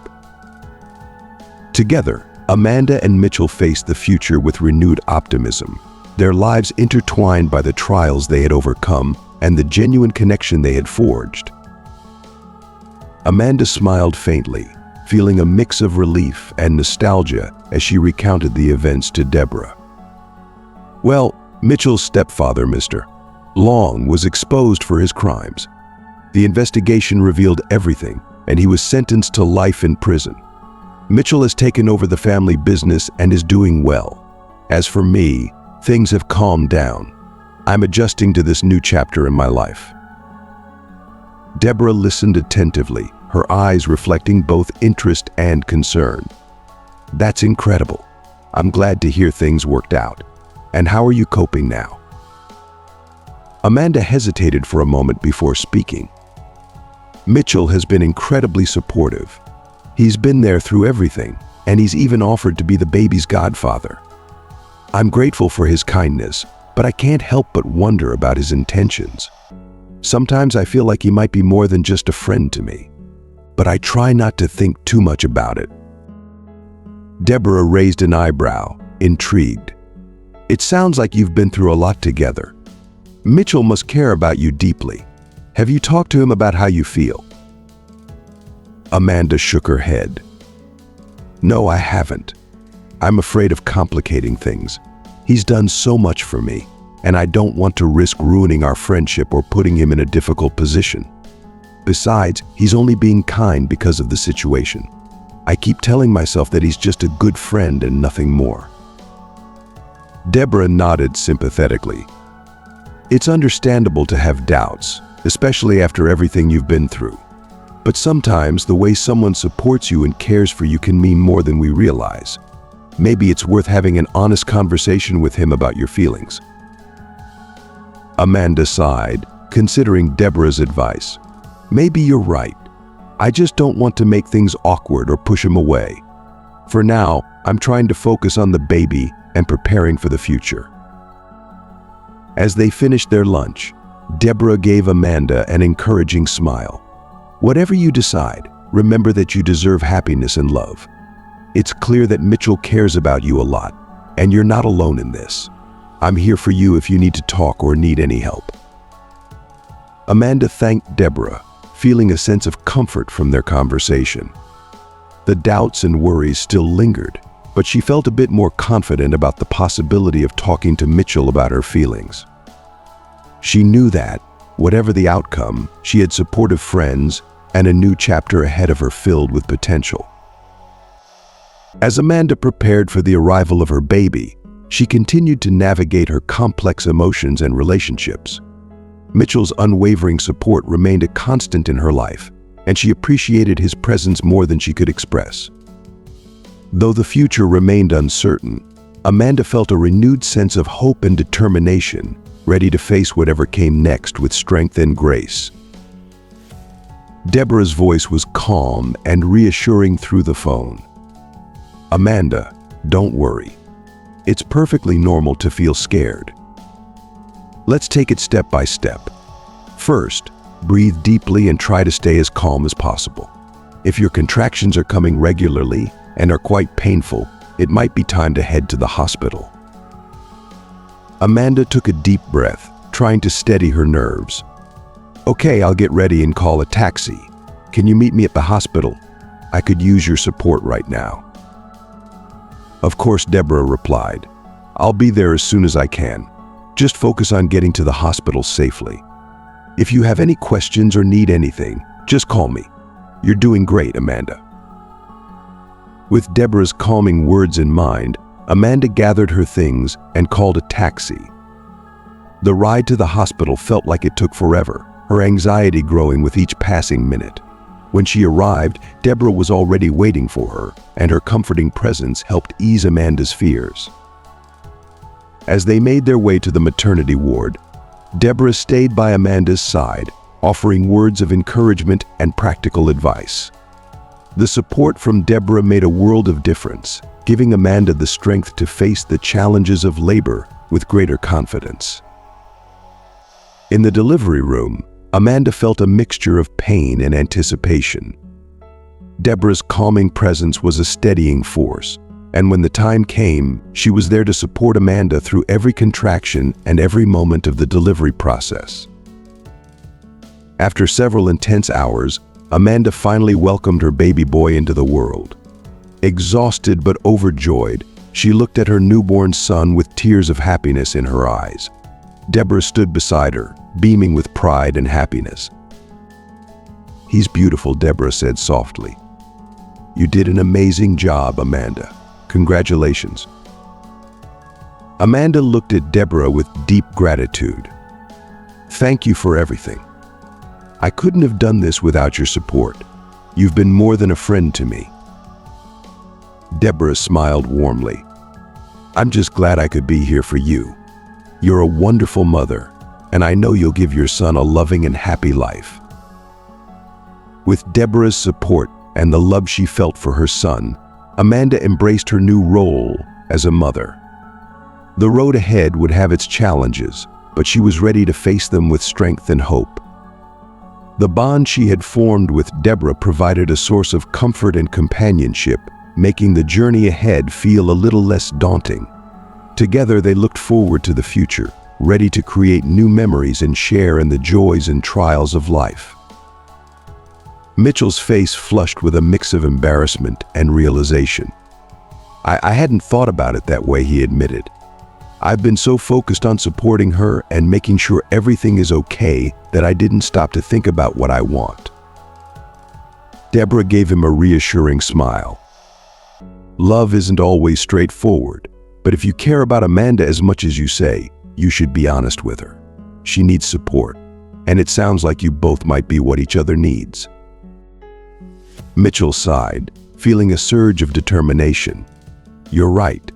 Together, Amanda and Mitchell faced the future with renewed optimism, their lives intertwined by the trials they had overcome and the genuine connection they had forged. Amanda smiled faintly, feeling a mix of relief and nostalgia as she recounted the events to Deborah. "Well, Mitchell's stepfather, Mr. Long, was exposed for his crimes. The investigation revealed everything, and he was sentenced to life in prison. Mitchell has taken over the family business and is doing well. As for me, things have calmed down. I'm adjusting to this new chapter in my life." Deborah listened attentively, her eyes reflecting both interest and concern. "That's incredible. I'm glad to hear things worked out. And how are you coping now?" Amanda hesitated for a moment before speaking. "Mitchell has been incredibly supportive. He's been there through everything, and he's even offered to be the baby's godfather. I'm grateful for his kindness, but I can't help but wonder about his intentions. Sometimes I feel like he might be more than just a friend to me, but I try not to think too much about it." Deborah raised an eyebrow, intrigued. "It sounds like you've been through a lot together. Mitchell must care about you deeply. Have you talked to him about how you feel?" Amanda shook her head. "No, I haven't. I'm afraid of complicating things. He's done so much for me, and I don't want to risk ruining our friendship or putting him in a difficult position. Besides, he's only being kind because of the situation. I keep telling myself that he's just a good friend and nothing more." Deborah nodded sympathetically. "It's understandable to have doubts, especially after everything you've been through. But sometimes the way someone supports you and cares for you can mean more than we realize. Maybe it's worth having an honest conversation with him about your feelings." Amanda sighed, considering Deborah's advice. "Maybe you're right. I just don't want to make things awkward or push him away. For now, I'm trying to focus on the baby and preparing for the future." As they finished their lunch, Deborah gave Amanda an encouraging smile. "Whatever you decide, remember that you deserve happiness and love. It's clear that Mitchell cares about you a lot, and you're not alone in this. I'm here for you if you need to talk or need any help." Amanda thanked Deborah, feeling a sense of comfort from their conversation. The doubts and worries still lingered, but she felt a bit more confident about the possibility of talking to Mitchell about her feelings. She knew that, Whatever the outcome, she had supportive friends and a new chapter ahead of her filled with potential. As Amanda prepared for the arrival of her baby, she continued to navigate her complex emotions and relationships. Mitchell's unwavering support remained a constant in her life, and she appreciated his presence more than she could express. Though the future remained uncertain, Amanda felt a renewed sense of hope and determination, ready to face whatever came next with strength and grace. Deborah's voice was calm and reassuring through the phone. "Amanda, don't worry. It's perfectly normal to feel scared. Let's take it step by step. First, breathe deeply and try to stay as calm as possible. If your contractions are coming regularly and are quite painful, it might be time to head to the hospital." Amanda took a deep breath, trying to steady her nerves. "Okay, I'll get ready and call a taxi. Can you meet me at the hospital? I could use your support right now." Of course, Deborah replied, "I'll be there as soon as I can. Just focus on getting to the hospital safely. If you have any questions or need anything, just call me. You're doing great, Amanda." With Deborah's calming words in mind, Amanda gathered her things and called a taxi. The ride to the hospital felt like it took forever, her anxiety growing with each passing minute. When she arrived, Deborah was already waiting for her, and her comforting presence helped ease Amanda's fears. As they made their way to the maternity ward, Deborah stayed by Amanda's side, offering words of encouragement and practical advice. The support from Deborah made a world of difference, giving Amanda the strength to face the challenges of labor with greater confidence. In the delivery room, Amanda felt a mixture of pain and anticipation. Deborah's calming presence was a steadying force, and when the time came, she was there to support Amanda through every contraction and every moment of the delivery process. After several intense hours, Amanda finally welcomed her baby boy into the world. Exhausted but overjoyed, she looked at her newborn son with tears of happiness in her eyes. Deborah stood beside her, beaming with pride and happiness. "He's beautiful," Deborah said softly. "You did an amazing job, Amanda. Congratulations." Amanda looked at Deborah with deep gratitude. "Thank you for everything. I couldn't have done this without your support. You've been more than a friend to me." Deborah smiled warmly. "I'm just glad I could be here for you. You're a wonderful mother, and I know you'll give your son a loving and happy life." With Deborah's support and the love she felt for her son, Amanda embraced her new role as a mother. The road ahead would have its challenges, but she was ready to face them with strength and hope. The bond she had formed with Deborah provided a source of comfort and companionship, making the journey ahead feel a little less daunting. Together, they looked forward to the future, ready to create new memories and share in the joys and trials of life. Mitchell's face flushed with a mix of embarrassment and realization. I hadn't thought about it that way," he admitted. "I've been so focused on supporting her and making sure everything is okay that I didn't stop to think about what I want." Deborah gave him a reassuring smile. "Love isn't always straightforward, but if you care about Amanda as much as you say, you should be honest with her. She needs support, and it sounds like you both might be what each other needs." Mitchell sighed, feeling a surge of determination. "You're right.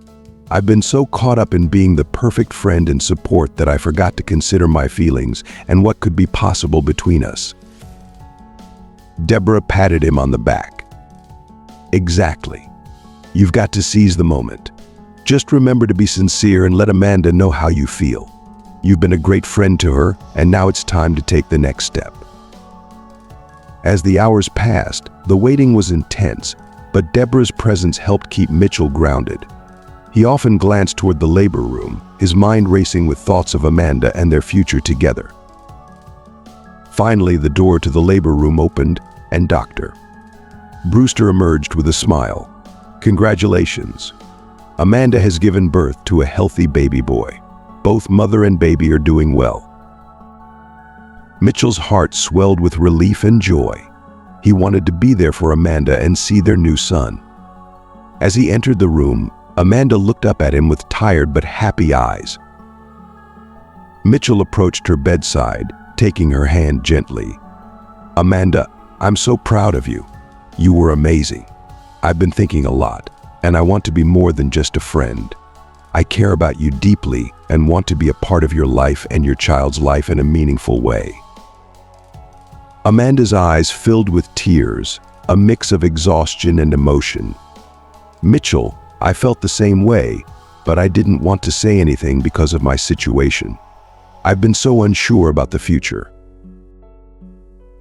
I've been so caught up in being the perfect friend and support that I forgot to consider my feelings and what could be possible between us." Deborah patted him on the back. "Exactly. You've got to seize the moment. Just remember to be sincere and let Amanda know how you feel. You've been a great friend to her, and now it's time to take the next step." As the hours passed, the waiting was intense, but Deborah's presence helped keep Mitchell grounded. He often glanced toward the labor room, his mind racing with thoughts of Amanda and their future together. Finally, the door to the labor room opened, and Dr. Brewster emerged with a smile. "Congratulations. Amanda has given birth to a healthy baby boy. Both mother and baby are doing well." Mitchell's heart swelled with relief and joy. He wanted to be there for Amanda and see their new son. As he entered the room, Amanda looked up at him with tired but happy eyes. Mitchell approached her bedside, taking her hand gently. "Amanda, I'm so proud of you. You were amazing. I've been thinking a lot, and I want to be more than just a friend. I care about you deeply and want to be a part of your life and your child's life in a meaningful way." Amanda's eyes filled with tears, a mix of exhaustion and emotion. "Mitchell, I felt the same way, but I didn't want to say anything because of my situation. I've been so unsure about the future."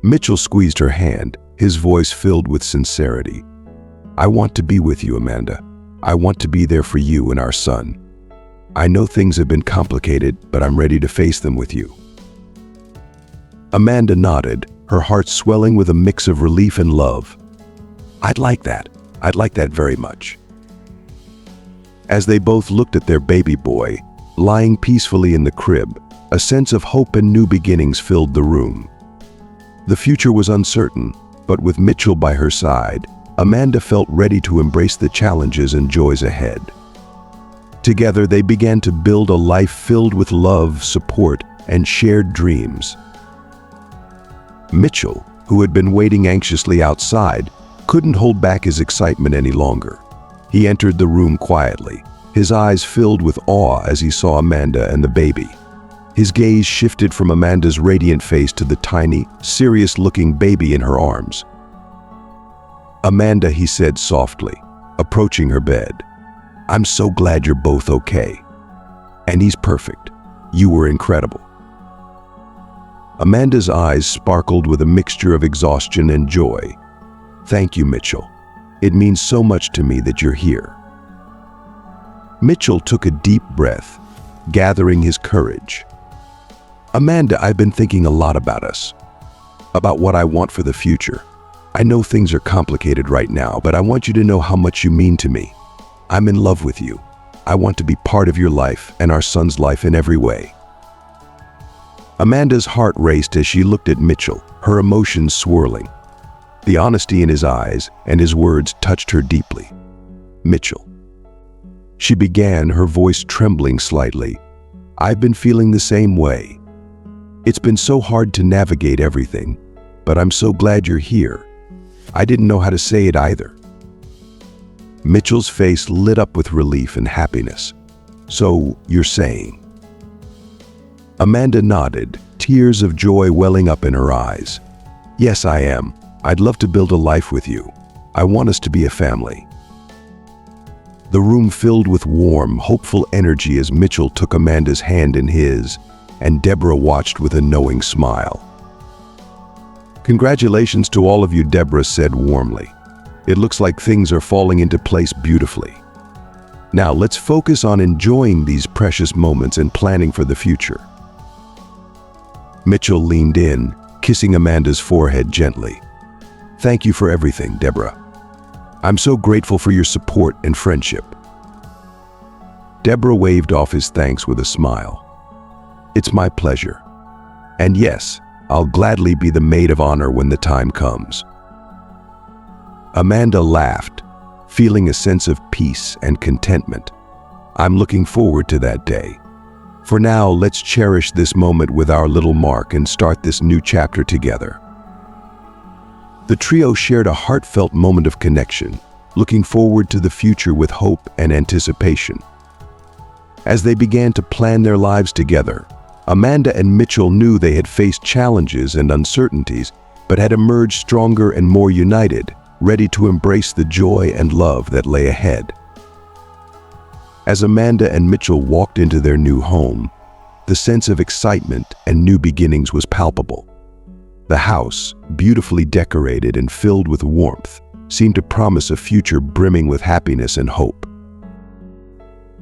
Mitchell squeezed her hand, his voice filled with sincerity. "I want to be with you, Amanda. I want to be there for you and our son. I know things have been complicated, but I'm ready to face them with you." Amanda nodded, her heart swelling with a mix of relief and love. "I'd like that. I'd like that very much." As they both looked at their baby boy, lying peacefully in the crib, a sense of hope and new beginnings filled the room. The future was uncertain, but with Mitchell by her side, Amanda felt ready to embrace the challenges and joys ahead. Together, they began to build a life filled with love, support, and shared dreams. Mitchell, who had been waiting anxiously outside, couldn't hold back his excitement any longer. He entered the room quietly, his eyes filled with awe as he saw Amanda and the baby. His gaze shifted from Amanda's radiant face to the tiny, serious-looking baby in her arms. "Amanda," he said softly, approaching her bed, "I'm so glad you're both okay. And he's perfect. You were incredible." Amanda's eyes sparkled with a mixture of exhaustion and joy. "Thank you, Mitchell. It means so much to me that you're here." Mitchell took a deep breath, gathering his courage. "Amanda, I've been thinking a lot about us, about what I want for the future. I know things are complicated right now, but I want you to know how much you mean to me. I'm in love with you. I want to be part of your life and our son's life in every way." Amanda's heart raced as she looked at Mitchell, her emotions swirling. The honesty in his eyes and his words touched her deeply. "Mitchell," she began, her voice trembling slightly, "I've been feeling the same way. It's been so hard to navigate everything, but I'm so glad you're here. I didn't know how to say it either." Mitchell's face lit up with relief and happiness. "So, you're saying?" Amanda nodded, tears of joy welling up in her eyes. "Yes, I am. I'd love to build a life with you. I want us to be a family." The room filled with warm, hopeful energy as Mitchell took Amanda's hand in his, and Deborah watched with a knowing smile. "Congratulations to all of you," Deborah said warmly. "It looks like things are falling into place beautifully. Now let's focus on enjoying these precious moments and planning for the future." Mitchell leaned in, kissing Amanda's forehead gently. "Thank you for everything, Deborah. I'm so grateful for your support and friendship." Deborah waved off his thanks with a smile. "It's my pleasure. And yes, I'll gladly be the maid of honor when the time comes." Amanda laughed, feeling a sense of peace and contentment. "I'm looking forward to that day. For now, let's cherish this moment with our little Mark and start this new chapter together." The trio shared a heartfelt moment of connection, looking forward to the future with hope and anticipation. As they began to plan their lives together, Amanda and Mitchell knew they had faced challenges and uncertainties, but had emerged stronger and more united, ready to embrace the joy and love that lay ahead. As Amanda and Mitchell walked into their new home, the sense of excitement and new beginnings was palpable. The house, beautifully decorated and filled with warmth, seemed to promise a future brimming with happiness and hope.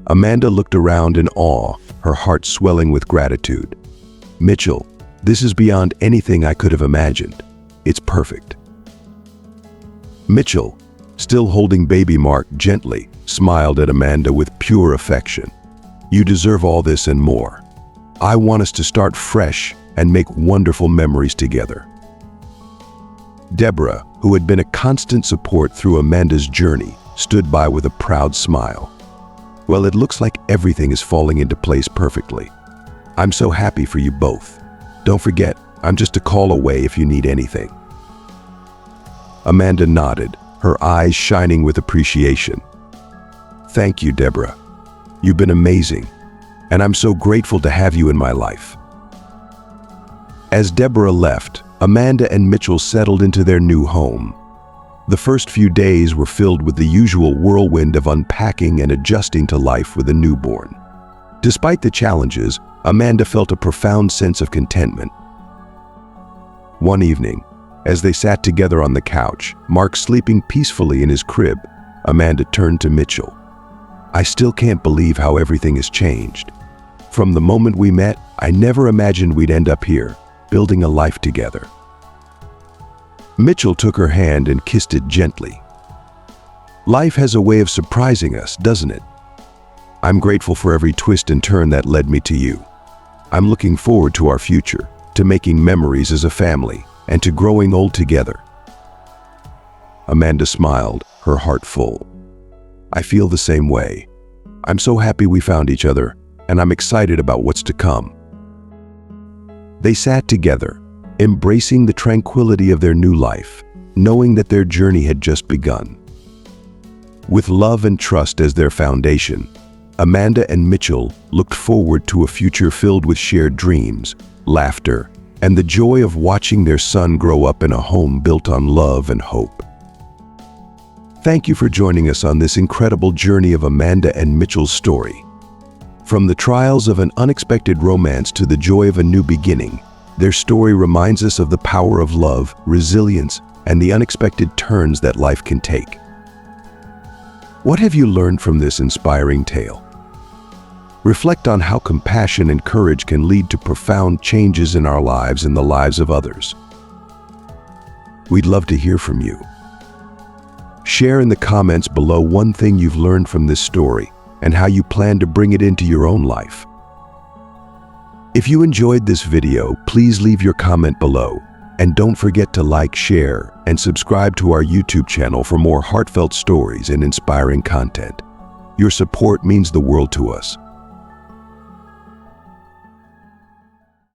Amanda looked around in awe, her heart swelling with gratitude. "Mitchell, this is beyond anything I could have imagined. It's perfect." Mitchell, still holding baby Mark gently, smiled at Amanda with pure affection. "You deserve all this and more. I want us to start fresh and make wonderful memories together. Deborah, who had been a constant support through Amanda's journey, stood by with a proud smile. Well, it looks like everything is falling into place perfectly. I'm so happy for you both. Don't forget, I'm just a call away if you need anything. Amanda nodded, her eyes shining with appreciation. Thank you, Deborah. You've been amazing, and I'm so grateful to have you in my life. As Deborah left, Amanda and Mitchell settled into their new home. The first few days were filled with the usual whirlwind of unpacking and adjusting to life with a newborn. Despite the challenges, Amanda felt a profound sense of contentment. One evening, as they sat together on the couch, Mark sleeping peacefully in his crib, Amanda turned to Mitchell. I still can't believe how everything has changed. From the moment we met, I never imagined we'd end up here, building a life together. Mitchell took her hand and kissed it gently. Life has a way of surprising us, doesn't it? I'm grateful for every twist and turn that led me to you. I'm looking forward to our future, to making memories as a family, and to growing old together. Amanda smiled, her heart full. I feel the same way. I'm so happy we found each other, and I'm excited about what's to come. They sat together, embracing the tranquility of their new life, knowing that their journey had just begun. With love and trust as their foundation, Amanda and Mitchell looked forward to a future filled with shared dreams, laughter, and the joy of watching their son grow up in a home built on love and hope. Thank you for joining us on this incredible journey of Amanda and Mitchell's story. From the trials of an unexpected romance to the joy of a new beginning, their story reminds us of the power of love, resilience, and the unexpected turns that life can take. What have you learned from this inspiring tale? Reflect on how compassion and courage can lead to profound changes in our lives and the lives of others. We'd love to hear from you. Share in the comments below one thing you've learned from this story and how you plan to bring it into your own life. If you enjoyed this video, please leave your comment below, and don't forget to like, share, and subscribe to our YouTube channel for more heartfelt stories and inspiring content. Your support means the world to us.